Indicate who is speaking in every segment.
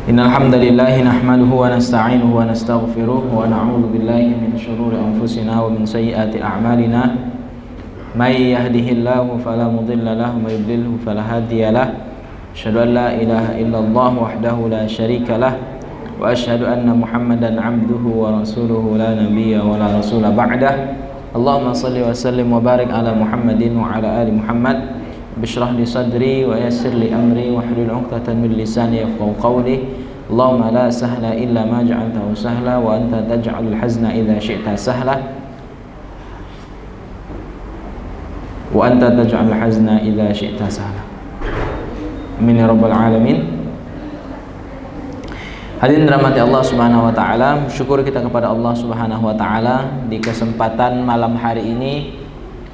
Speaker 1: Innal hamdalillah nahmaduhu wa nasta'inuhu wa nastaghfiruh wa na'udzu billahi min shururi anfusina wa min sayyiati a'malina. May yahdihillahu fala mudilla lahu wa may yudlilhu fala hadiya lahu. Asyhadu an la ilaha illallah wahdahu la syarika lah wa asyhadu anna Muhammadan 'abduhu wa rasuluhu la nabiyya wa la rasula ba'dah. Allahumma shalli wa sallim wa barik ala Muhammadin wa ala ali Muhammad. Bishrah li sadri wa yassir li amri wa hlul 'uqdatam min lisani yafqahu qawli. Allahumma la sahla illa ma ja'altahu sahla wa anta taj'alul hazna idza syi'ta sahla wa anta taj'alul hazna idza syi'ta sahla. Amin ya rabbal alamin. Hadirin dirahmati Allah Subhanahu wa taala, syukur kita kepada Allah Subhanahu wa taala di kesempatan malam hari ini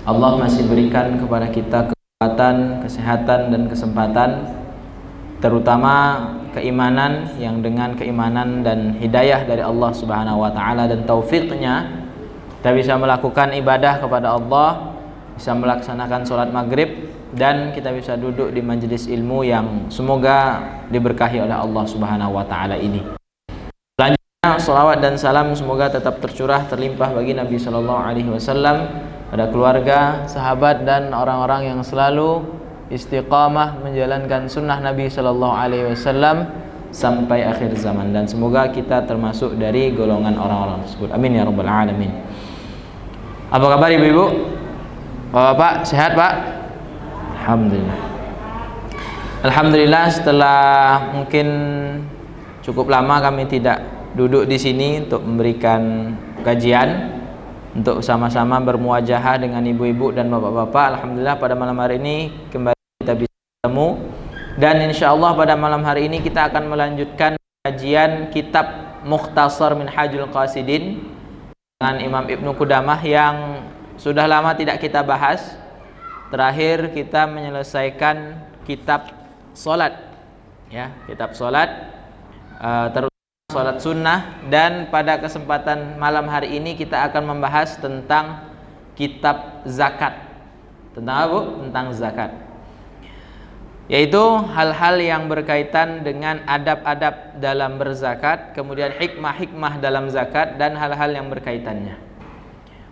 Speaker 1: Allah masih berikan kepada kita kekuatan, kesehatan dan kesempatan, terutama keimanan yang dengan keimanan dan hidayah dari Allah Subhanahu wa taala dan taufiknya kita bisa melakukan ibadah kepada Allah, bisa melaksanakan sholat maghrib, dan kita bisa duduk di majelis ilmu yang semoga diberkahi oleh Allah Subhanahu wa taala ini. Selanjutnya salawat dan salam semoga tetap tercurah terlimpah bagi Nabi sallallahu alaihi wasallam, pada keluarga, sahabat dan orang-orang yang selalu istiqamah menjalankan sunnah Nabi sallallahu alaihi wasallam sampai akhir zaman, dan semoga kita termasuk dari golongan orang-orang tersebut. Amin ya rabbal alamin. Apa kabar ibu-ibu? Bapak sehat, Pak? Alhamdulillah. Alhamdulillah, setelah mungkin cukup lama kami tidak duduk di sini untuk memberikan kajian, untuk sama-sama bermuajahah dengan ibu-ibu dan bapak-bapak. Alhamdulillah pada malam hari ini kembali kita bisa bertemu, dan insyaallah pada malam hari ini kita akan melanjutkan kajian kitab Mukhtasar Minhajul Qasidin dengan Imam Ibnu Qudamah yang sudah lama tidak kita bahas. Terakhir kita menyelesaikan kitab solat, ya, kitab solat, terutama solat sunnah, dan pada kesempatan malam hari ini kita akan membahas tentang kitab zakat. Tentang apa, Bu? Tentang zakat, yaitu hal-hal yang berkaitan dengan adab-adab dalam berzakat, kemudian hikmah-hikmah dalam zakat, dan hal-hal yang berkaitannya.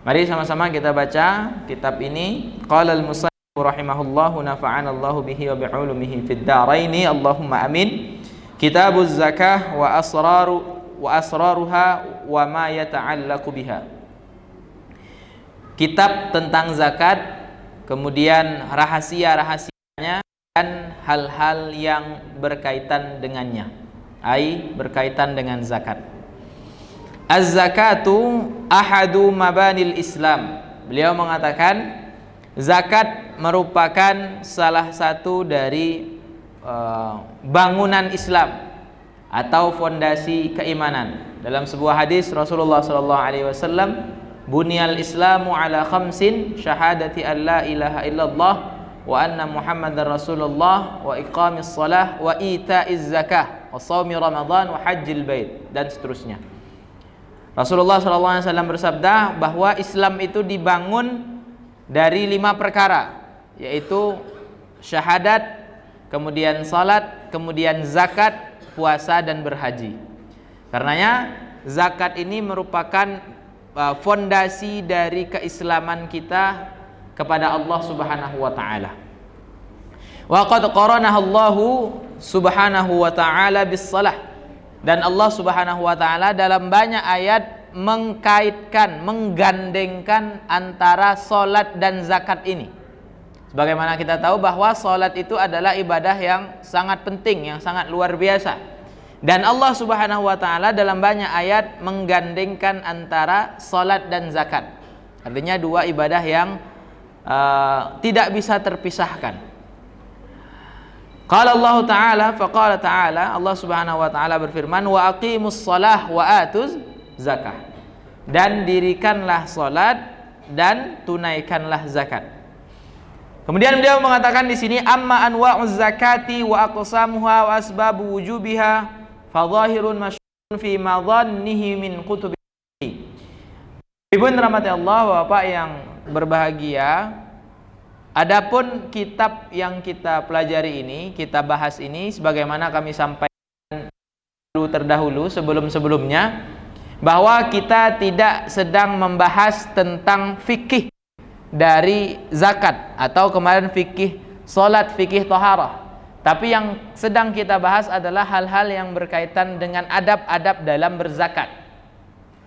Speaker 1: Mari sama-sama kita baca kitab ini. Qala al-musannif rahimahullahu nafa'anallahu bihi wa bi'ulumihi fid dharaini Allahumma amin. Kitabuz zakah wa asraruha wa ma yata'allaqu biha. Kitab tentang zakat, kemudian rahasia-rahasianya dan hal-hal yang berkaitan dengannya, berkaitan dengan zakat. Az-zakatu ahadu mabanil Islam. Beliau mengatakan zakat merupakan salah satu dari bangunan Islam atau fondasi keimanan. Dalam sebuah hadis Rasulullah sallallahu alaihi wasallam, bunyal Islamu ala khamsin, syahadati an la ilaha illallah wa anna Muhammadar Rasulullah wa iqamis shalah wa itaiz zakah wa shaumi Ramadan wa hajjil bait, dan seterusnya. Rasulullah SAW bersabda bahwa Islam itu dibangun dari 5 perkara, yaitu syahadat, kemudian salat, kemudian zakat, puasa, dan berhaji. Karenanya zakat ini merupakan fondasi dari keislaman kita kepada Allah Subhanahu wa taala. Wa qad qaranaha Allahu Subhanahu wa taala bis salah. Dan Allah Subhanahu wa taala dalam banyak ayat mengkaitkan, menggandengkan antara salat dan zakat ini. Sebagaimana kita tahu bahwa salat itu adalah ibadah yang sangat penting, yang sangat luar biasa. Dan Allah Subhanahu wa taala dalam banyak ayat menggandengkan antara salat dan zakat. Artinya dua ibadah yang tidak bisa terpisahkan. Qala Allah Ta'ala, faqala Ta'ala, Allah Subhanahu wa taala berfirman, wa aqimus shalah wa atuz zakah. Dan dirikanlah salat dan tunaikanlah zakat. Kemudian beliau mengatakan di sini, amma anwa'uz zakati wa aqsamuha wa asbabu wujubiha fa dhahirun masyhurun fi madhannihi min kutubi. Ibu rahmati Allah, Bapak yang berbahagia, adapun kitab yang kita pelajari ini, kita bahas ini, sebagaimana kami sampaikan terdahulu sebelum-sebelumnya bahwa kita tidak sedang membahas tentang fikih dari zakat atau kemarin fikih salat, fikih taharah. Tapi yang sedang kita bahas adalah hal-hal yang berkaitan dengan adab-adab dalam berzakat.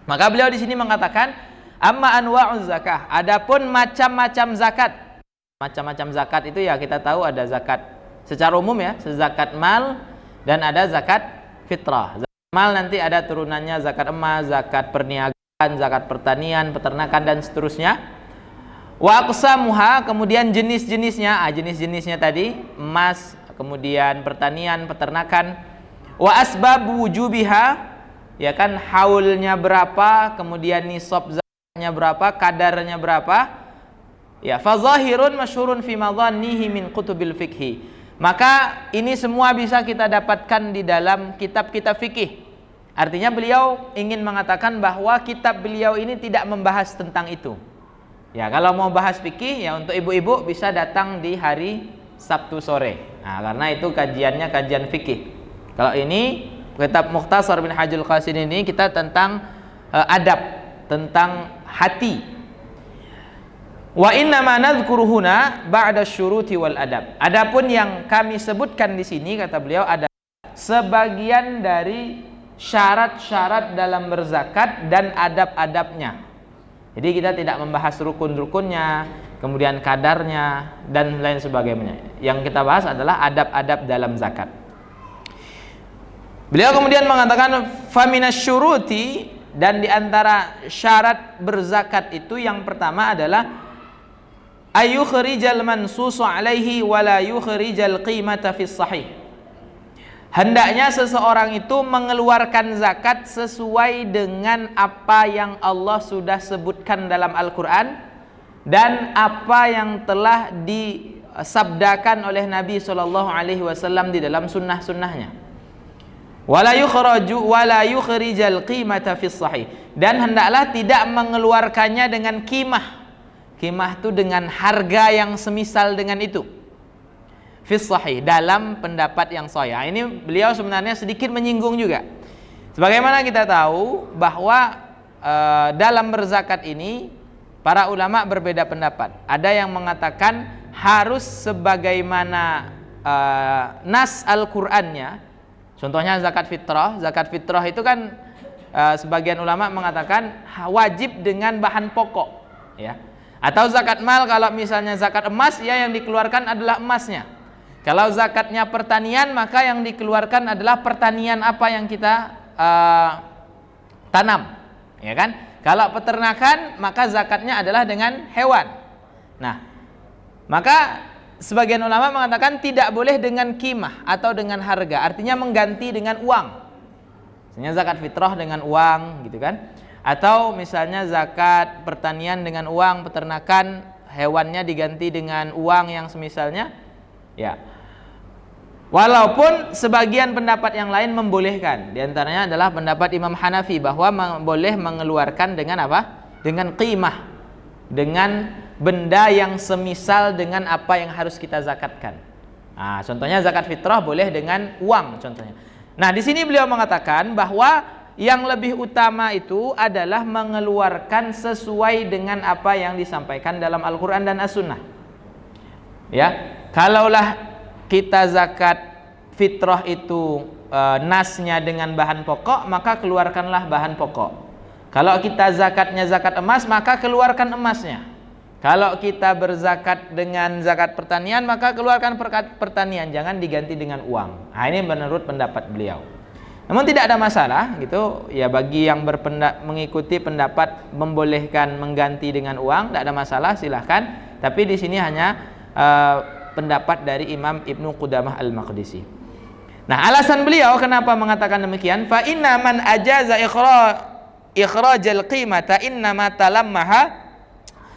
Speaker 1: Maka beliau di sini mengatakan, amma anwa'uz zakah, adapun macam-macam zakat. Macam-macam zakat itu ya kita tahu ada zakat secara umum ya, zakat mal dan ada zakat fitrah. Zakat mal nanti ada turunannya zakat emas, zakat perniagaan, zakat pertanian, peternakan dan seterusnya. Wa aqsamuha, kemudian jenis-jenisnya, jenis-jenisnya tadi emas, kemudian pertanian, peternakan. Wa asbab wujubiha, ya kan, haulnya berapa, kemudian nisab zakatnya berapa, kadarnya berapa. Ya, fa zahirun masyhurun fi madhannihi min kutubil fikhi. Maka ini semua bisa kita dapatkan di dalam kitab-kitab fikih. Artinya beliau ingin mengatakan bahwa kitab beliau ini tidak membahas tentang itu. Ya, kalau mau bahas fikih ya untuk ibu-ibu bisa datang di hari Sabtu sore. Nah, karena itu kajiannya kajian fikih. Kalau ini kitab Mukhtasar bin Hajjul Qasid ini kita tentang adab, tentang hati. Wa inna ma nadhkuru huna ba'da syuruti wal adab. Adapun yang kami sebutkan di sini kata beliau ada sebagian dari syarat-syarat dalam berzakat dan adab-adabnya. Jadi kita tidak membahas rukun-rukunnya, kemudian kadarnya dan lain sebagainya. Yang kita bahas adalah adab-adab dalam zakat. Beliau kemudian mengatakan faminasyuruti, dan di antara syarat berzakat itu yang pertama adalah ayyukhrijal mansusu alaihi wala yukhrijal qimata fis sahih. Hendaknya seseorang itu mengeluarkan zakat sesuai dengan apa yang Allah sudah sebutkan dalam Al-Quran dan apa yang telah disabdakan oleh Nabi SAW di dalam sunnah-sunnahnya. Wala yukhrijal qimata fis sahih, dan hendaklah tidak mengeluarkannya dengan qimah. Qimah itu dengan harga yang semisal dengan itu. Fis sahih, dalam pendapat yang sahih. Ini beliau sebenarnya sedikit menyinggung juga. Sebagaimana kita tahu bahwa dalam berzakat ini para ulama berbeda pendapat. Ada yang mengatakan harus sebagaimana nas Al-Qur'annya. Contohnya zakat fitrah. Zakat fitrah itu kan sebagian ulama mengatakan wajib dengan bahan pokok, ya. Atau zakat mal, kalau misalnya zakat emas ya yang dikeluarkan adalah emasnya. Kalau zakatnya pertanian maka yang dikeluarkan adalah pertanian apa yang kita tanam, ya kan? Kalau peternakan maka zakatnya adalah dengan hewan. Nah, maka sebagian ulama mengatakan tidak boleh dengan qimah atau dengan harga, artinya mengganti dengan uang. Misalnya zakat fitrah dengan uang, gitu kan? Atau misalnya zakat pertanian dengan uang, peternakan hewannya diganti dengan uang yang semisalnya, ya. Walaupun sebagian pendapat yang lain membolehkan, di antaranya adalah pendapat Imam Hanafi bahwa boleh mengeluarkan dengan apa? Dengan qimah, dengan benda yang semisal dengan apa yang harus kita zakatkan. Nah, contohnya zakat fitrah boleh dengan uang contohnya. Nah, di sini beliau mengatakan bahwa yang lebih utama itu adalah mengeluarkan sesuai dengan apa yang disampaikan dalam Al-Quran dan As-Sunnah. Ya, kalaulah kita zakat fitrah itu nasnya dengan bahan pokok, maka keluarkanlah bahan pokok. Kalau kita zakatnya zakat emas, maka keluarkan emasnya. Kalau kita berzakat dengan zakat pertanian, maka keluarkan pertanian, jangan diganti dengan uang. Nah, ini menurut pendapat beliau. Namun tidak ada masalah gitu ya, bagi yang mengikuti pendapat membolehkan mengganti dengan uang, tidak ada masalah, silahkan. Tapi di sini hanya pendapat dari Imam Ibnu Qudamah Al-Maqdisi. Nah, alasan beliau kenapa mengatakan demikian, fa inna man ajaza ikhrajal qimata inna ma talammaha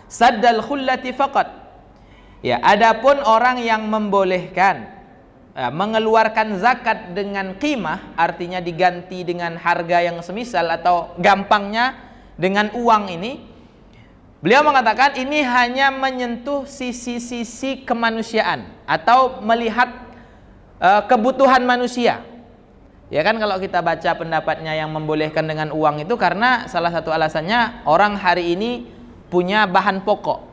Speaker 1: saddal khullati faqat. Ya, adapun orang yang membolehkan mengeluarkan zakat dengan qimah, artinya diganti dengan harga yang semisal atau gampangnya dengan uang ini, beliau mengatakan ini hanya menyentuh sisi-sisi kemanusiaan atau melihat kebutuhan manusia. Ya kan, kalau kita baca pendapatnya yang membolehkan dengan uang itu karena salah satu alasannya orang hari ini punya bahan pokok.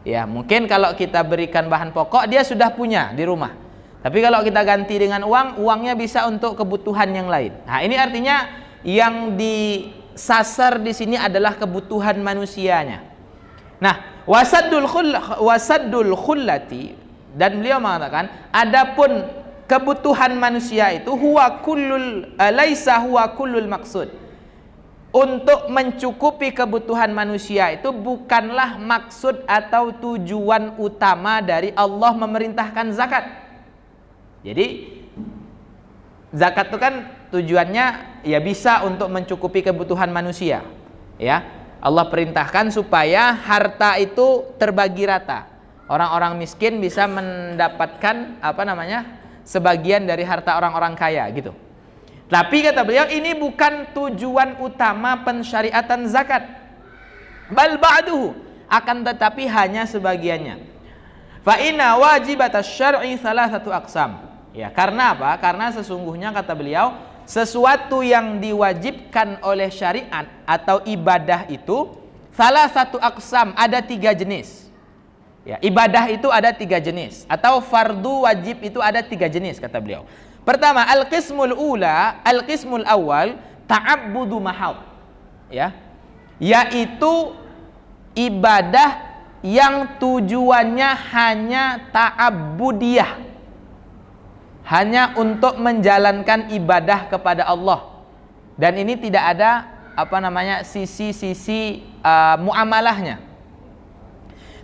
Speaker 1: Ya, mungkin kalau kita berikan bahan pokok dia sudah punya di rumah. Tapi kalau kita ganti dengan uang, uangnya bisa untuk kebutuhan yang lain. Nah, ini artinya yang disasar di sini adalah kebutuhan manusianya. Nah, wasaddul khullati, dan beliau mengatakan adapun kebutuhan manusia itu laisa huwa kullul maksud. Untuk mencukupi kebutuhan manusia itu bukanlah maksud atau tujuan utama dari Allah memerintahkan zakat. Jadi zakat itu kan tujuannya ya bisa untuk mencukupi kebutuhan manusia. Ya, Allah perintahkan supaya harta itu terbagi rata. Orang-orang miskin bisa mendapatkan sebagian dari harta orang-orang kaya gitu. Tapi kata beliau, ini bukan tujuan utama pensyariatan zakat. Bal ba'duhu, akan tetapi hanya sebagiannya. Fa inna wajibatasy syar'i salasatu aqsam. Ya, karena apa? Karena sesungguhnya kata beliau, sesuatu yang diwajibkan oleh syariat atau ibadah itu salah satu aqsam, ada 3 jenis. Ya, ibadah itu ada 3 jenis, atau fardu wajib itu ada 3 jenis kata beliau. Pertama, al-qismul awal ta'abbudu mahal. Ya. Yaitu ibadah yang tujuannya hanya ta'abbudiyah. Hanya untuk menjalankan ibadah kepada Allah. Dan ini tidak ada sisi-sisi muamalahnya.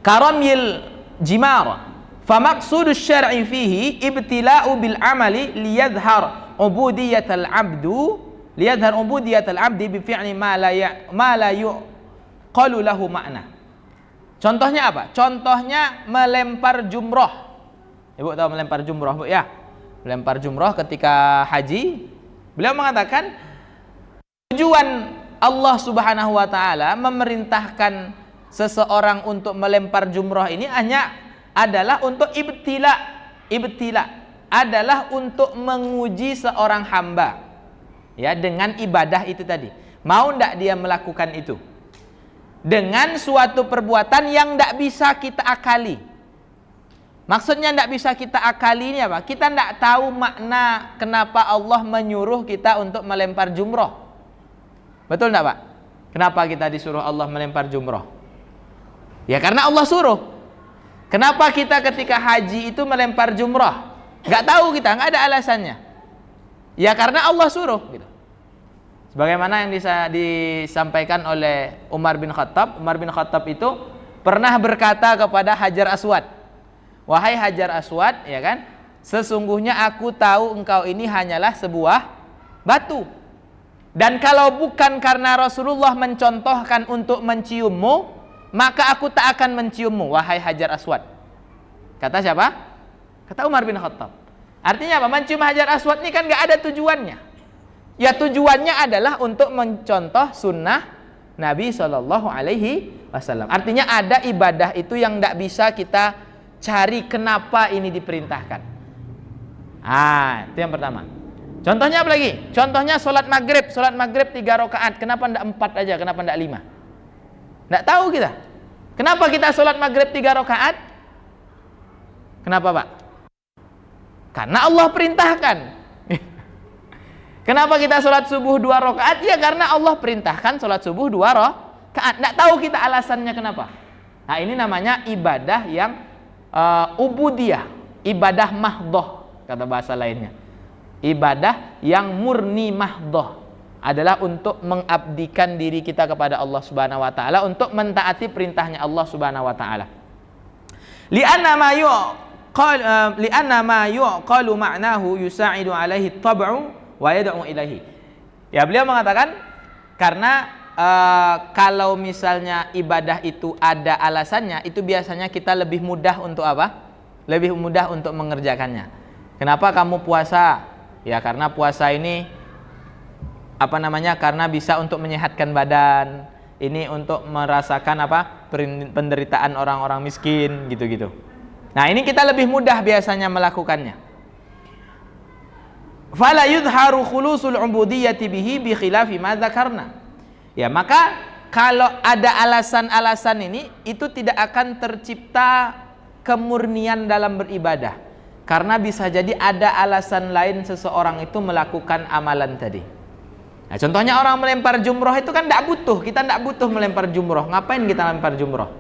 Speaker 1: Karamil jimar. Famaqsudu syar'i fihi ibtila'u bil amali liyadhhar ubudiyatal abdi bi fi'li ma la yuqalu lahu makna. Contohnya apa? Contohnya melempar jumroh. Ibu tahu melempar jumroh, Bu, ya? Melempar jumroh ketika haji. Beliau mengatakan tujuan Allah Subhanahu wa taala memerintahkan seseorang untuk melempar jumroh ini hanya adalah untuk ibtila adalah untuk menguji seorang hamba ya dengan ibadah itu tadi. Mau ndak dia melakukan itu dengan suatu perbuatan yang ndak bisa kita akali. Maksudnya ndak bisa kita akali ini apa? Kita ndak tahu makna kenapa Allah menyuruh kita untuk melempar jumroh. Betul ndak, Pak? Kenapa kita disuruh Allah melempar jumroh? Ya karena Allah suruh. Kenapa kita ketika haji itu melempar jumrah? Gak tahu kita, gak ada alasannya. Ya karena Allah suruh gitu. Sebagaimana yang disampaikan oleh Umar bin Khattab. Umar bin Khattab itu pernah berkata kepada Hajar Aswad, wahai Hajar Aswad, ya kan, sesungguhnya aku tahu engkau ini hanyalah sebuah batu. Dan kalau bukan karena Rasulullah mencontohkan untuk menciummu, maka aku tak akan menciummu, wahai Hajar Aswad. Kata siapa? Kata Umar bin Khattab. Artinya apa? Mencium Hajar Aswad ini kan gak ada tujuannya. Ya tujuannya adalah untuk mencontoh sunnah Nabi SAW. Artinya ada ibadah itu yang gak bisa kita cari kenapa ini diperintahkan. Itu yang pertama. Contohnya apa lagi? Contohnya sholat maghrib 3 rakaat. Kenapa ndak 4 aja? Kenapa ndak 5? Ndak tahu kita. Kenapa kita sholat maghrib 3 rakaat? Kenapa, Pak? Karena Allah perintahkan. Kenapa kita sholat subuh 2 rakaat? Ya karena Allah perintahkan sholat subuh 2 rakaat. Ndak tahu kita alasannya kenapa. Nah ini namanya ibadah yang ubudiyah, ibadah mahdoh kata bahasa lainnya. Ibadah yang murni mahdoh adalah untuk mengabdikan diri kita kepada Allah Subhanahu wa taala, untuk mentaati perintahnya Allah Subhanahu wa taala. Li'anna ma yuqalu ma'nahu yusa'idu alaihi tab'u wa yad'u ilaihi. Ya, beliau mengatakan karena kalau misalnya ibadah itu ada alasannya, itu biasanya kita lebih mudah untuk apa? Lebih mudah untuk mengerjakannya. Kenapa kamu puasa? Ya karena puasa ini karena bisa untuk menyehatkan badan, ini untuk merasakan penderitaan orang-orang miskin gitu-gitu. Nah ini kita lebih mudah biasanya melakukannya. fala yudharu khulusul ubudiyyati bihi bi khilafi ma dzakarna. Ya, maka kalau ada alasan-alasan ini, itu tidak akan tercipta kemurnian dalam beribadah. Karena bisa jadi ada alasan lain seseorang itu melakukan amalan tadi. Nah, contohnya orang melempar jumroh itu kan tidak butuh, kita tidak butuh melempar jumroh. Ngapain kita lempar jumroh?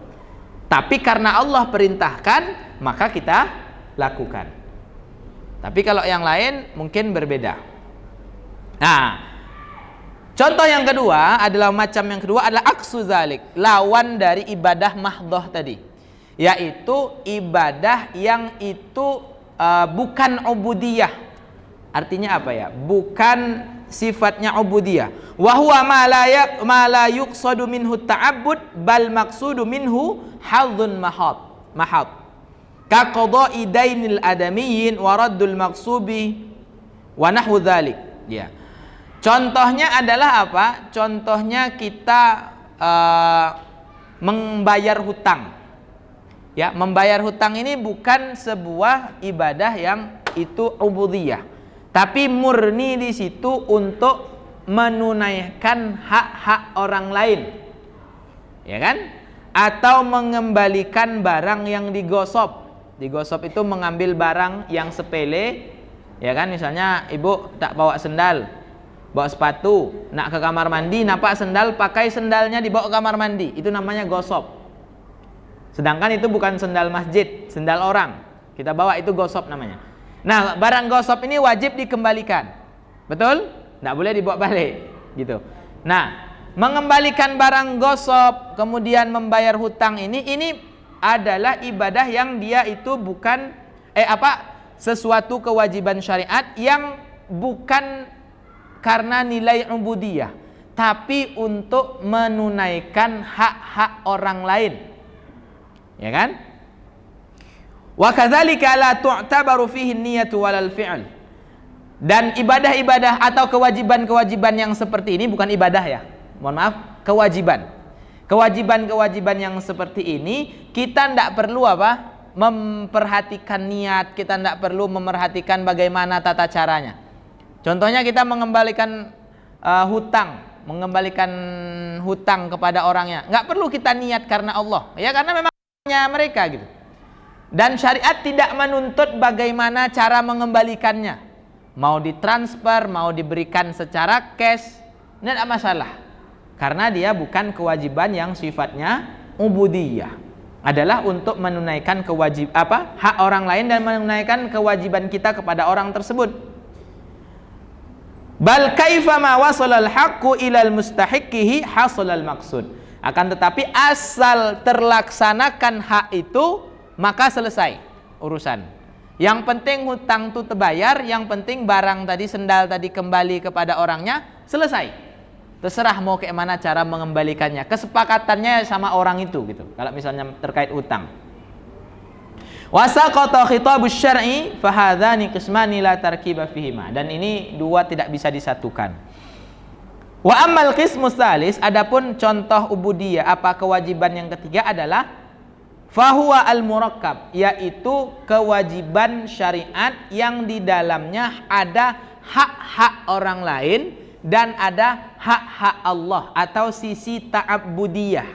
Speaker 1: Tapi karena Allah perintahkan, maka kita lakukan. Tapi kalau yang lain mungkin berbeda. Nah, contoh yang kedua adalah aksu zalik, lawan dari ibadah mahdhah tadi, yaitu ibadah yang itu bukan ubudiyah. Artinya apa ya? Bukan sifatnya ubudiyah. Wa huwa ma la yuqsadu minhu ta'abbud bal maqsudu minhu hadzun mahad. Ka qada'i dainil adamiyyin wa raddul maqsubi wa nahwu dzalik. Ya. Contohnya adalah apa? Contohnya kita membayar hutang. Ya, membayar hutang ini bukan sebuah ibadah yang itu ubudiyah, tapi murni di situ untuk menunaikan hak-hak orang lain. Ya kan? Atau mengembalikan barang yang digosop. Digosop itu mengambil barang yang sepele, ya kan? Misalnya ibu tak bawa sendal, bawa sepatu, nak ke kamar mandi, nampak sendal, pakai sendalnya dibawa ke kamar mandi, itu namanya gosop. Sedangkan itu bukan sendal masjid, sendal orang. Kita bawa itu gosop namanya. Nah, barang gosop ini wajib dikembalikan. Betul? Nggak boleh dibawa balik, gitu. Nah, mengembalikan barang gosop, kemudian membayar hutang ini adalah ibadah yang dia itu bukan sesuatu kewajiban syariat yang bukan karena nilai ubudiyah, tapi untuk menunaikan hak-hak orang lain. Ya kan? Wa kadzalika la tu'tabaru fihi an-niyatu walal fi'l. Dan ibadah-ibadah atau kewajiban-kewajiban yang seperti ini bukan ibadah ya. Mohon maaf, kewajiban. Kewajiban-kewajiban yang seperti ini kita tidak perlu memperhatikan niat, kita tidak perlu memerhatikan bagaimana tata caranya. Contohnya kita mengembalikan mengembalikan hutang kepada orangnya. Nggak perlu kita niat karena Allah, ya, karena memang mereka gitu. Dan syariat tidak menuntut bagaimana cara mengembalikannya. Mau ditransfer, mau diberikan secara cash, tidak masalah. Karena dia bukan kewajiban yang sifatnya ubudiyah. Adalah untuk menunaikan hak orang lain dan menunaikan kewajiban kita kepada orang tersebut. Bal kaifa ma wasalal haqqu ilal mustahiqihi hasalal maqsud. Akan tetapi asal terlaksanakan hak itu, maka selesai urusan. Yang penting hutang itu terbayar, yang penting barang tadi, sendal tadi kembali kepada orangnya, selesai. Terserah mau kayak mana cara mengembalikannya. Kesepakatannya sama orang itu gitu. Kalau misalnya terkait hutang. Wa saqata khitabus syar'i fa hadzani qismani la tarkiba fihima. Dan ini dua tidak bisa disatukan. Wa ammal qismus tsalis, adapun contoh ubudiyah, kewajiban yang ketiga adalah fahuwa al-murakkab, yaitu kewajiban syariat yang di dalamnya ada hak-hak orang lain dan ada hak-hak Allah atau sisi ta'abbudiyah.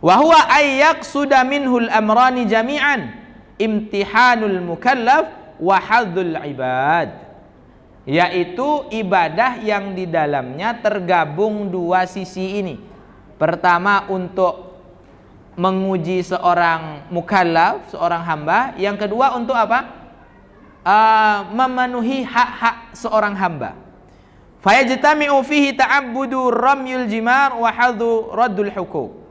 Speaker 1: Wa huwa ayyaqsuda minhul amrani jami'an, imtihanul mukallaf wa hadzul ibad. Yaitu ibadah yang di dalamnya tergabung dua sisi ini. Pertama untuk menguji seorang mukallaf, seorang hamba. Yang kedua untuk memenuhi hak-hak seorang hamba. Fayajtami'u fihi ta'abbudu ramyul jimar wa haddu raddul huquq.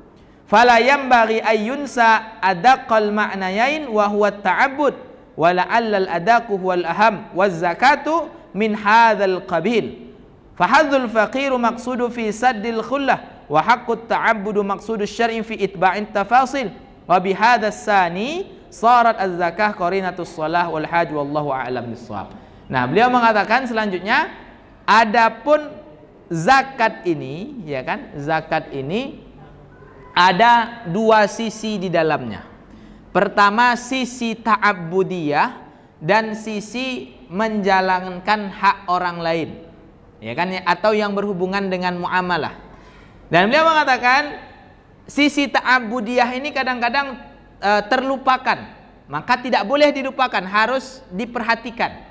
Speaker 1: Fala yanbaghi ayyunsa adaqal ma'nayain wa huwa at-ta'abbud wa la'alla al-adaqu huwal aham waz zakatu min hadzal qabil. Fahadzul faqiru maqsudu fi saddil khullah wa haqqut ta'abbudu maqsudu syar'i fi itba'in tafasil wa bihadzal sani sarat az-zakah qarinatus shalah wal hajj wallahu a'lam bissawab. Nah, beliau mengatakan selanjutnya, adapun zakat ini, ya kan? Zakat ini ada dua sisi di dalamnya. Pertama sisi ta'abbudiyah dan sisi menjalankan hak orang lain, ya kan, atau yang berhubungan dengan muamalah. Dan beliau mengatakan sisi ta'abudiyah ini kadang-kadang terlupakan, maka tidak boleh dilupakan, harus diperhatikan.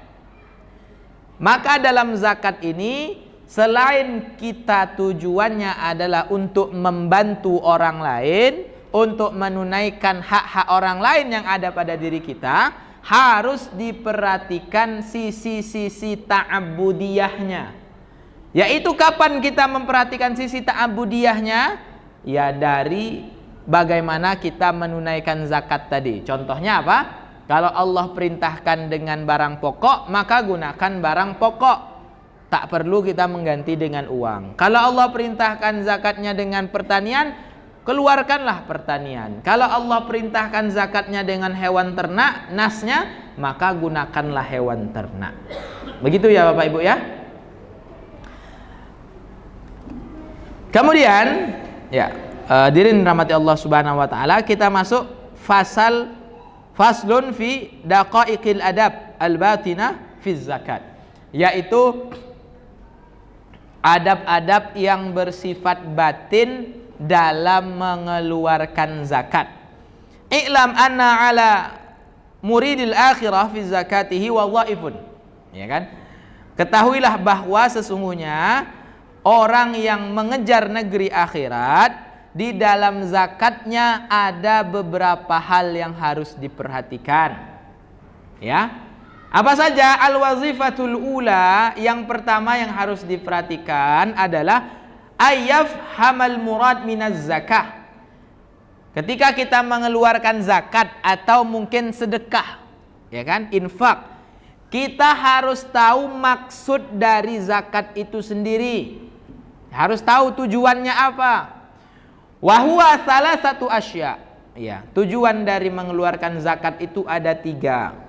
Speaker 1: Maka dalam zakat ini, selain kita tujuannya adalah untuk membantu orang lain, untuk menunaikan hak-hak orang lain yang ada pada diri kita, harus diperhatikan sisi-sisi ta'abudiyahnya. Yaitu kapan kita memperhatikan sisi ta'abudiyahnya? Ya dari bagaimana kita menunaikan zakat tadi. Contohnya apa? Kalau Allah perintahkan dengan barang pokok, maka gunakan barang pokok. Tak perlu kita mengganti dengan uang. Kalau Allah perintahkan zakatnya dengan pertanian, keluarkanlah pertanian. Kalau Allah perintahkan zakatnya dengan hewan ternak, nasnya, maka gunakanlah hewan ternak. Begitu ya Bapak Ibu ya. Kemudian ya, hadirin rahmati Allah Subhanahu wa taala, kita masuk faslun fi daqaiqil adab al-batinah fi zakat, yaitu adab-adab yang bersifat batin dalam mengeluarkan zakat. I'lam anna ala muridil akhirah fi zakatihi wadhaifun. Ya kan? Ketahuilah bahwa sesungguhnya orang yang mengejar negeri akhirat, di dalam zakatnya ada beberapa hal yang harus diperhatikan. Ya. Apa saja? Al-wazifatul ula, yang pertama yang harus diperhatikan adalah ayyaf hamal murad minaz zakah. Ketika kita mengeluarkan zakat atau mungkin sedekah, ya kan, infak, kita harus tahu maksud dari zakat itu sendiri. Harus tahu tujuannya apa. Wa huwa salasatu asya. Ya, tujuan dari mengeluarkan zakat itu ada 3.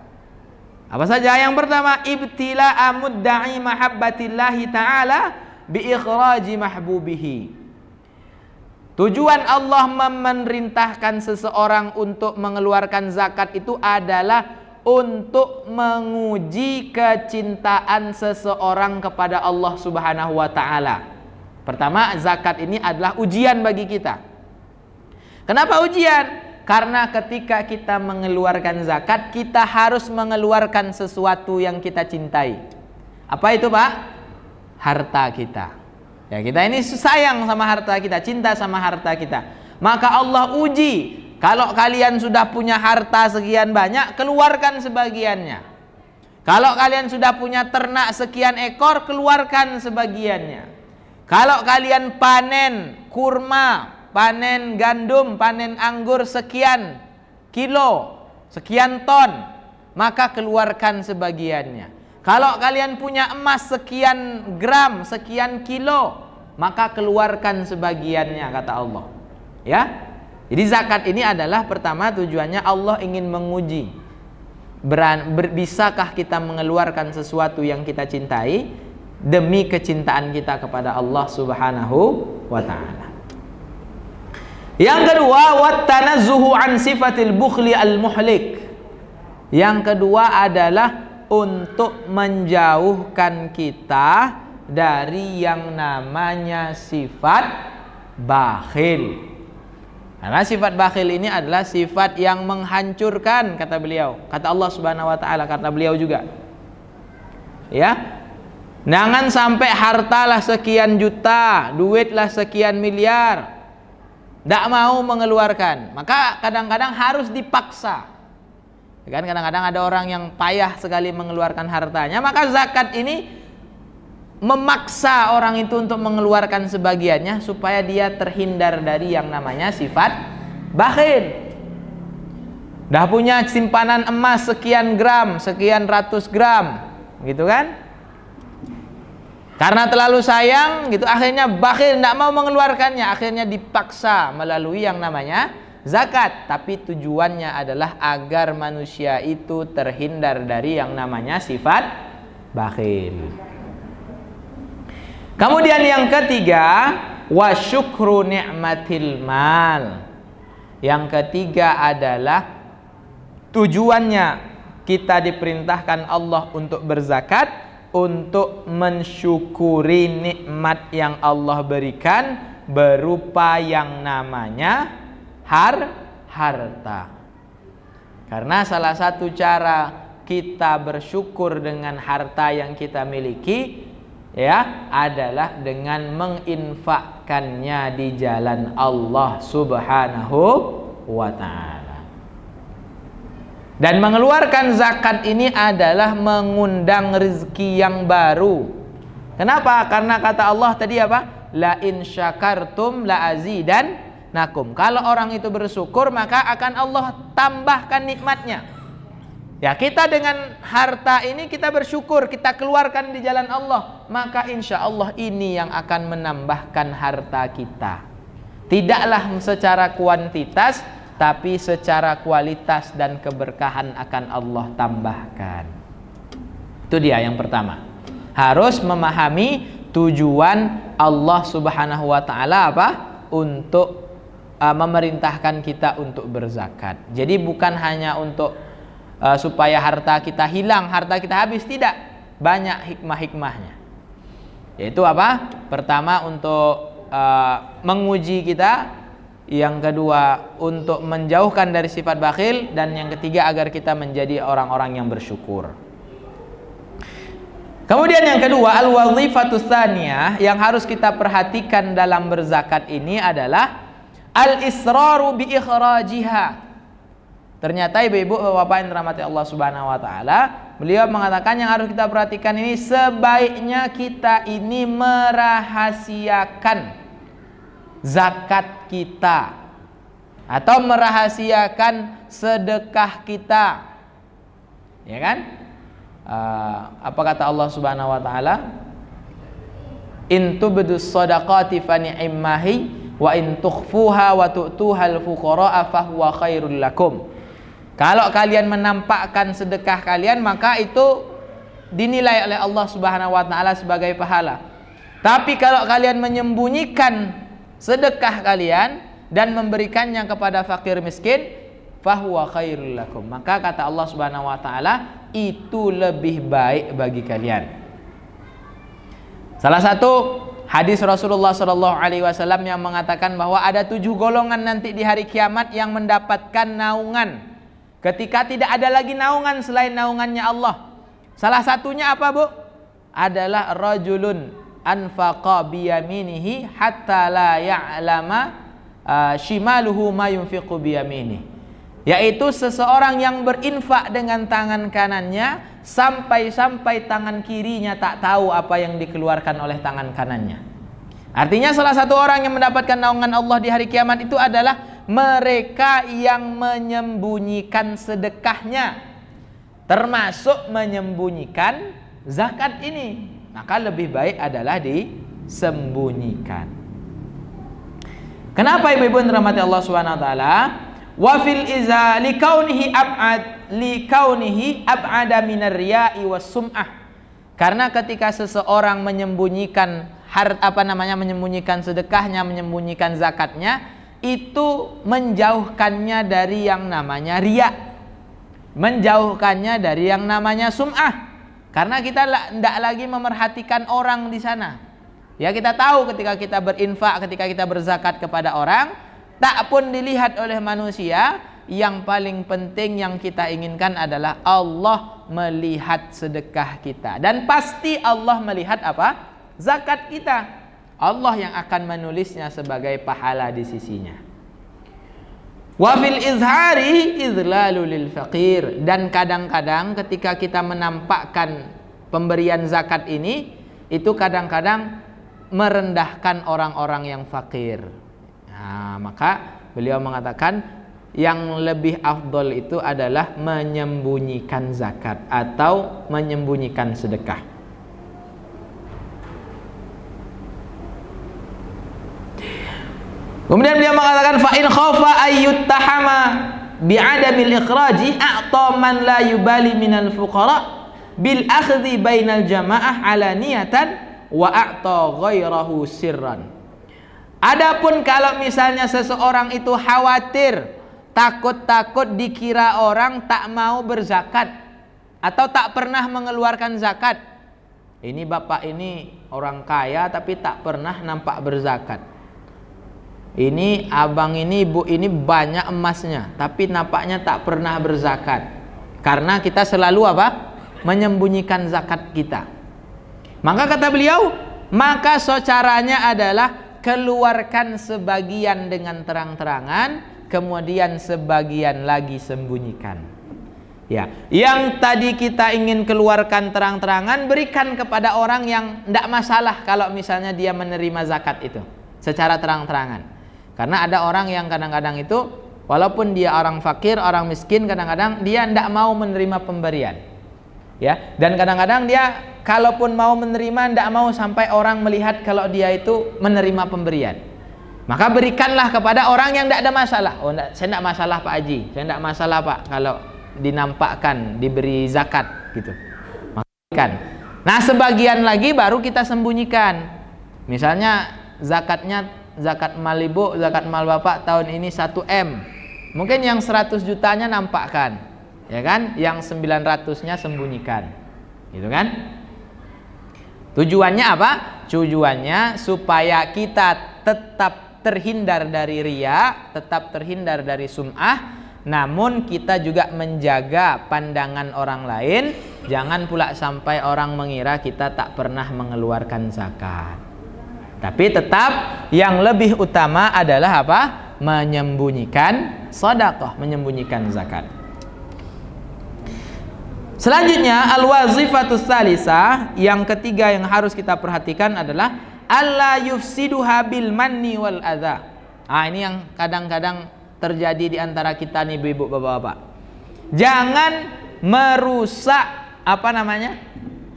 Speaker 1: Apa saja? Yang pertama, ibtila'a mudda'i mahabbatillahi ta'ala biikhraji mahbubihi. Tujuan Allah memerintahkan seseorang untuk mengeluarkan zakat itu adalah untuk menguji kecintaan seseorang kepada Allah Subhanahu wa taala. Pertama, zakat ini adalah ujian bagi kita. Kenapa ujian? Karena ketika kita mengeluarkan zakat, kita harus mengeluarkan sesuatu yang kita cintai. Apa itu, Pak? Harta kita. Ya, kita ini sayang sama harta kita, cinta sama harta kita. Maka Allah uji, kalau kalian sudah punya harta sekian banyak, keluarkan sebagiannya. Kalau kalian sudah punya ternak sekian ekor, keluarkan sebagiannya. Kalau kalian panen kurma, panen gandum, panen anggur sekian kilo, sekian ton, maka keluarkan sebagiannya. Kalau kalian punya emas sekian gram, sekian kilo, maka keluarkan sebagiannya, kata Allah. Ya, jadi zakat ini adalah pertama tujuannya Allah ingin menguji, bisakah kita mengeluarkan sesuatu yang kita cintai demi kecintaan kita kepada Allah Subhanahu wa ta'ala. Yang kedua, wattanazzuhu an sifatil bukhli al-muhlik. Yang kedua adalah untuk menjauhkan kita dari yang namanya sifat bakhil. Karena sifat bakhil ini adalah sifat yang menghancurkan, kata beliau. Kata Allah Subhanahu wa taala, kata beliau juga. Ya. Jangan sampai hartalah sekian juta, duitlah sekian miliar, tidak mau mengeluarkan. Maka kadang-kadang harus dipaksa. Kan kadang-kadang ada orang yang payah sekali mengeluarkan hartanya, maka zakat ini memaksa orang itu untuk mengeluarkan sebagiannya supaya dia terhindar dari yang namanya sifat bakhil. Dah punya simpanan emas sekian gram, sekian ratus gram, gitu kan? Karena terlalu sayang, gitu, akhirnya bakhil, tidak mau mengeluarkannya, akhirnya dipaksa melalui yang namanya zakat. Tapi tujuannya adalah agar manusia itu terhindar dari yang namanya sifat bakhil. Kemudian yang ketiga, wa syukru ni'matil mal. Yang ketiga adalah tujuannya kita diperintahkan Allah untuk berzakat, untuk mensyukuri nikmat yang Allah berikan berupa yang namanya harta. Karena salah satu cara kita bersyukur dengan harta yang kita miliki ya adalah dengan menginfakkannya di jalan Allah Subhanahu wa ta'ala. Dan mengeluarkan zakat ini adalah mengundang rezeki yang baru. Kenapa? Karena kata Allah tadi apa? La in syakartum la azidannakum. Kalau orang itu bersyukur maka akan Allah tambahkan nikmatnya. Ya, kita dengan harta ini kita bersyukur, kita keluarkan di jalan Allah, maka insya Allah ini yang akan menambahkan harta kita. Tidaklah secara kuantitas, tapi secara kualitas dan keberkahan akan Allah tambahkan. Itu dia yang pertama. Harus memahami tujuan Allah Subhanahu wa ta'ala apa? Untuk memerintahkan kita untuk berzakat. Jadi bukan hanya untuk supaya harta kita hilang, harta kita habis, tidak. Banyak hikmah-hikmahnya. Yaitu apa? Pertama untuk menguji kita, yang kedua untuk menjauhkan dari sifat bakhil, dan yang ketiga agar kita menjadi orang-orang yang bersyukur. Kemudian yang kedua, al-wazifatus tsaniyah yang harus kita perhatikan dalam berzakat ini adalah al-israru bi ikhrajiha. Ternyata ibu-ibu bapak yang dirahmati Allah Subhanahu wa taala, beliau mengatakan yang harus kita perhatikan ini, sebaiknya kita ini merahasiakan zakat kita atau merahasiakan sedekah kita, ya kan? Apa kata Allah Subhanahu wa taala? In tubdus shadaqati fa ni'mahi wa in tukhfuha wa tu'tuhal fuqara'a fa huwa khairul lakum. Kalau kalian menampakkan sedekah kalian, maka itu dinilai oleh Allah Subhanahu wa taala sebagai pahala. Tapi kalau kalian menyembunyikan sedekah kalian dan memberikannya kepada fakir miskin, fahuwa khairul lakum, maka kata Allah Subhanahu wa taala itu lebih baik bagi kalian. Salah satu hadis Rasulullah sallallahu alaihi wasallam yang mengatakan bahwa ada 7 golongan nanti di hari kiamat yang mendapatkan naungan ketika tidak ada lagi naungan selain naungannya Allah. Salah satunya apa, Bu? Adalah rajulun anfaqa biyaminihi hatta la ya'lama shimaluhu ma yunfiqu biyaminihi. Yaitu seseorang yang berinfak dengan tangan kanannya sampai-sampai tangan kirinya tak tahu apa yang dikeluarkan oleh tangan kanannya. Artinya salah satu orang yang mendapatkan naungan Allah di hari kiamat itu adalah mereka yang menyembunyikan sedekahnya, termasuk menyembunyikan zakat ini. Maka lebih baik adalah disembunyikan. Kenapa ibu-ibu dirahmati Allah Subhanahu wa taala? Wa fil iza likaunihi ab'ada minar riya'i was sum'ah. Karena ketika seseorang menyembunyikan menyembunyikan sedekahnya, menyembunyikan zakatnya, itu menjauhkannya dari yang namanya riya, menjauhkannya dari yang namanya sum'ah. Karena kita tidak lagi memerhatikan orang di sana. Ya, kita tahu ketika kita berinfak, ketika kita berzakat kepada orang, tak pun dilihat oleh manusia. Yang paling penting yang kita inginkan adalah Allah melihat sedekah kita. Dan pasti Allah melihat apa? Zakat kita. Allah yang akan menulisnya sebagai pahala di sisinya. Wa fil izhari idlalu lil faqir. Dan kadang-kadang ketika kita menampakkan pemberian zakat ini, itu kadang-kadang merendahkan orang-orang yang fakir. Nah, maka beliau mengatakan yang lebih afdol itu adalah menyembunyikan zakat atau menyembunyikan sedekah. Kemudian beliau mengatakan fa in khafa ayyuttahama bi'adamil ikhraji a'ta man la yubali minal fuqara bil akhdhi bainal jamaah alaniyatan wa a'ta ghairahu sirran. Adapun kalau misalnya seseorang itu khawatir, takut-takut dikira orang tak mau berzakat, atau tak pernah mengeluarkan zakat. Ini bapak ini orang kaya tapi tak pernah nampak berzakat. Ini abang ini, ibu ini banyak emasnya tapi nampaknya tak pernah berzakat. Karena kita selalu apa? Menyembunyikan zakat kita. Maka kata beliau, maka caranya adalah keluarkan sebagian dengan terang-terangan, kemudian sebagian lagi sembunyikan. Ya, yang tadi kita ingin keluarkan terang-terangan, berikan kepada orang yang tidak masalah kalau misalnya dia menerima zakat itu secara terang-terangan. Karena ada orang yang kadang-kadang itu walaupun dia orang fakir, orang miskin, kadang-kadang dia tidak mau menerima pemberian. Ya, dan kadang-kadang dia kalaupun mau menerima tidak mau sampai orang melihat kalau dia itu menerima pemberian. Maka berikanlah kepada orang yang tidak ada masalah. Oh, saya tidak masalah Pak Haji, saya tidak masalah Pak kalau dinampakkan diberi zakat gitu. Makan. Nah, sebagian lagi baru kita sembunyikan. Misalnya zakatnya, zakat mal ibu, zakat mal bapak tahun ini 1 M. Mungkin yang 100 jutanya nampakkan, ya kan? Yang 900-nya sembunyikan. Gitu kan? Tujuannya apa? Tujuannya supaya kita tetap terhindar dari riya, tetap terhindar dari sum'ah. Namun kita juga menjaga pandangan orang lain. Jangan pula sampai orang mengira kita tak pernah mengeluarkan zakat. Tapi tetap yang lebih utama adalah apa? Menyembunyikan sedekah, menyembunyikan zakat. Selanjutnya al-wazifatus tsalisah, yang ketiga yang harus kita perhatikan adalah alla yufsiduha bil manni wal adza. Ini yang kadang-kadang terjadi di antara kita nih ibu-ibu, bapak-bapak. Jangan merusak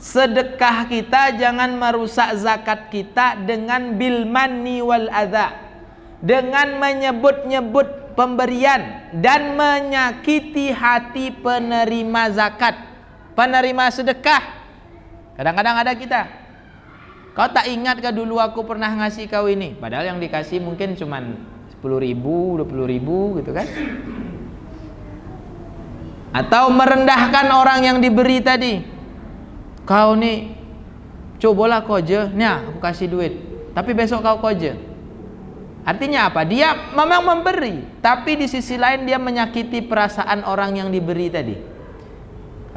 Speaker 1: sedekah kita, jangan merusak zakat kita dengan bil manni wal adza, dengan menyebut-nyebut pemberian dan menyakiti hati penerima zakat, penerima sedekah. Kadang-kadang ada kita, kau tak ingat ke dulu aku pernah ngasih kau ini, padahal yang dikasih mungkin cuman 10.000, 20.000 gitu kan. Atau merendahkan orang yang diberi tadi. Kau nih cobalah kau aja, nih aku kasih duit, tapi besok kau aja. Artinya apa? Dia memang memberi, tapi di sisi lain dia menyakiti perasaan orang yang diberi tadi.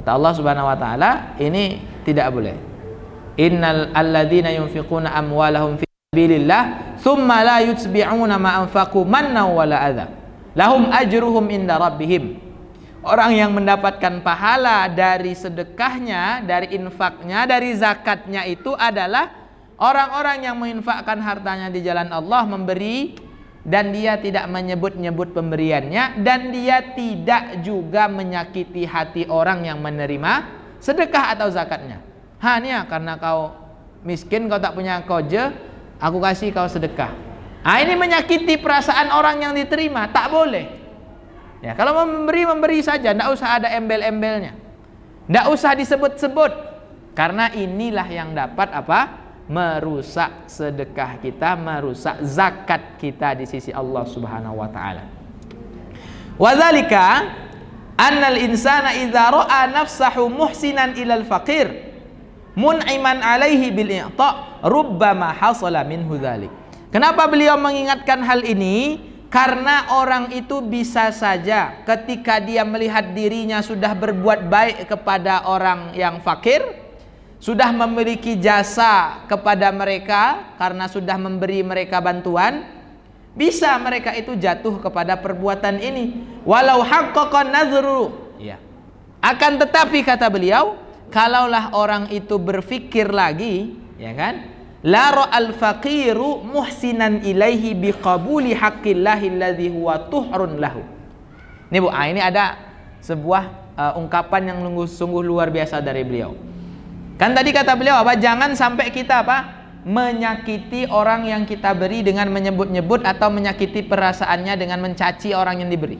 Speaker 1: Kata Allah Subhanahu wa taala, ini tidak boleh. Innal alladzina yunfiquna amwalahum fi sabilillah thumma la yutbi'una ma anfaqu manna wala adza lahum ajruhum inda rabbihim. Orang yang mendapatkan pahala dari sedekahnya, dari infaknya, dari zakatnya itu adalah orang-orang yang menginfakkan hartanya di jalan Allah, memberi, dan dia tidak menyebut-nyebut pemberiannya, dan dia tidak juga menyakiti hati orang yang menerima sedekah atau zakatnya. Hanya karena kau miskin, kau tak punya koja, aku kasih kau sedekah. Ini menyakiti perasaan orang yang diterima, tak boleh. Ya, kalau memberi saja, tidak usah ada embel-embelnya, tidak usah disebut-sebut, karena inilah yang dapat merusak sedekah kita, merusak zakat kita di sisi Allah Subhanahu wa taala. Wa dzalika annal insana idza ra'a nafsahu muhsinan ilal faqir mun'iman alaihi bil i'ta rubbama hasala minhu dzalik. Kenapa beliau mengingatkan hal ini? Karena orang itu bisa saja ketika dia melihat dirinya sudah berbuat baik kepada orang yang fakir, sudah memiliki jasa kepada mereka karena sudah memberi mereka bantuan, bisa mereka itu jatuh kepada perbuatan ini walau haqqaqa nadhru. Ya. Akan tetapi kata beliau, kalaulah orang itu berfikir lagi, ya kan? La ra'al faqiru muhsinan ilaihi biqabuli haqqillahi alladhi huwa tuhrun lahu. Ini Bu, ini ada sebuah ungkapan yang sungguh luar biasa dari beliau. Kan tadi kata beliau jangan sampai kita menyakiti orang yang kita beri dengan menyebut-nyebut atau menyakiti perasaannya dengan mencaci orang yang diberi.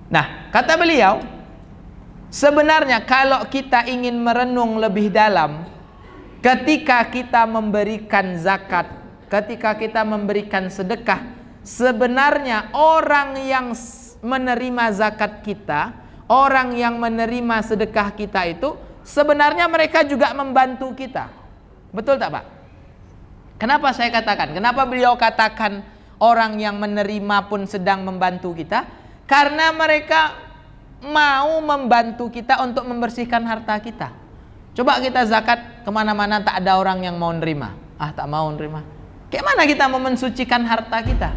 Speaker 1: Nah, kata beliau, sebenarnya kalau kita ingin merenung lebih dalam, ketika kita memberikan zakat, ketika kita memberikan sedekah, sebenarnya orang yang menerima zakat kita, orang yang menerima sedekah kita itu sebenarnya mereka juga membantu kita. Betul tak Pak? Kenapa saya katakan? Kenapa beliau katakan orang yang menerima pun sedang membantu kita? Karena mereka mau membantu kita untuk membersihkan harta kita. Coba kita zakat kemana-mana tak ada orang yang mau nerima. Tak mau nerima. Kayak mana kita mau mensucikan harta kita?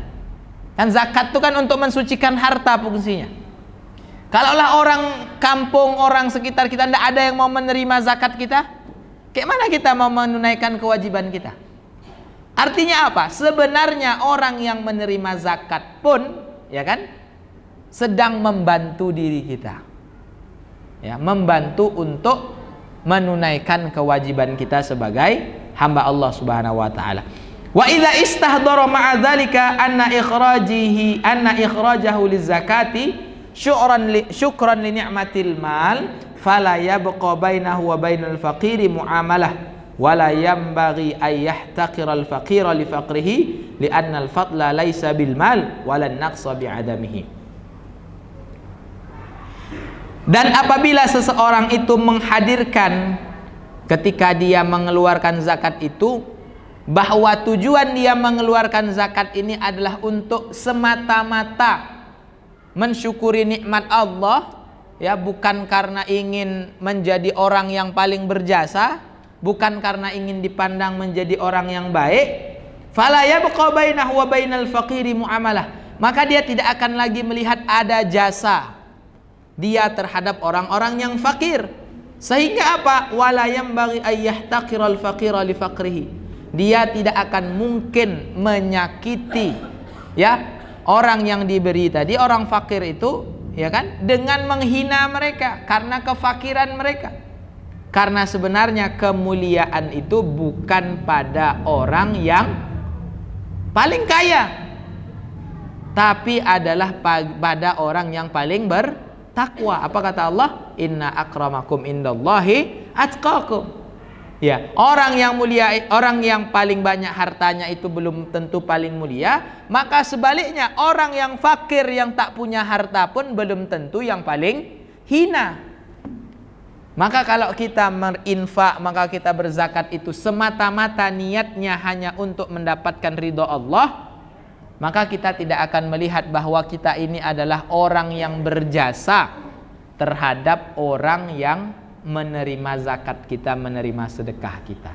Speaker 1: Kan zakat itu kan untuk mensucikan harta fungsinya. Kalaulah orang kampung, orang sekitar kita tidak ada yang mau menerima zakat kita, kayak mana kita mau menunaikan kewajiban kita? Artinya apa? Sebenarnya orang yang menerima zakat pun, ya kan, sedang membantu diri kita, ya, membantu untuk menunaikan kewajiban kita sebagai hamba Allah Subhanahu wa taala. Wa idza istahdara ma'a dzalika anna ikhrajahu lizakati syukran li ni'matil mal fala yabqa bainahu wa bainal faqiri muamalah wala yanbaghi ay yahtaqira al faqira li faqrihi li anna al fadla laysa bil mal wala naqsa bi adamihi. Dan apabila seseorang itu menghadirkan ketika dia mengeluarkan zakat itu bahwa tujuan dia mengeluarkan zakat ini adalah untuk semata-mata mensyukuri nikmat Allah, ya, bukan karena ingin menjadi orang yang paling berjasa, bukan karena ingin dipandang menjadi orang yang baik, fala yabqa bainahu wa bainal faqiri muamalah, maka dia tidak akan lagi melihat ada jasa dia terhadap orang-orang yang fakir. Sehingga apa? Wala yanbaghi ay yahtaqiral faqira li faqrihi. Dia tidak akan mungkin menyakiti, ya, orang yang diberi tadi, orang fakir itu, ya kan, dengan menghina mereka karena kefakiran mereka. Karena sebenarnya kemuliaan itu bukan pada orang yang paling kaya, tapi adalah pada orang yang paling bertakwa. Apa kata Allah? Inna akramakum indallahi atqakum. Ya, orang yang mulia, orang yang paling banyak hartanya itu belum tentu paling mulia, maka sebaliknya orang yang fakir yang tak punya harta pun belum tentu yang paling hina. Maka kalau kita berinfak, maka kita berzakat itu semata-mata niatnya hanya untuk mendapatkan ridho Allah, maka kita tidak akan melihat bahwa kita ini adalah orang yang berjasa terhadap orang yang menerima zakat kita, menerima sedekah kita.